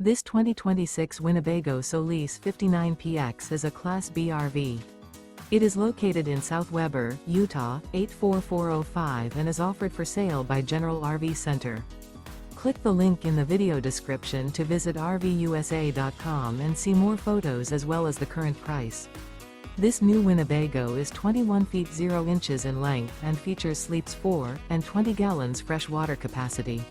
This 2026 Winnebago Solis 59PX is a Class B RV. It is located in South Weber, Utah, 84405 and is offered for sale by General RV Center. Click the link in the video description to visit RVUSA.com and see more photos as well as the current price. This new Winnebago is 21 feet 0 inches in length and features sleeps 4 and 20 gallons fresh water capacity.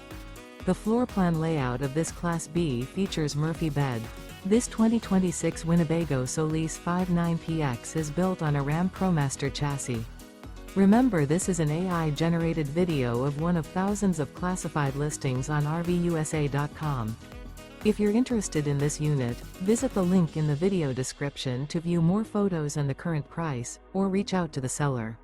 The floor plan layout of this Class B features Murphy bed. This 2026 Winnebago Solis 59PX is built on a Ram ProMaster chassis. Remember, this is an AI-generated video of one of thousands of classified listings on RVUSA.com. If you're interested in this unit, visit the link in the video description to view more photos and the current price, or reach out to the seller.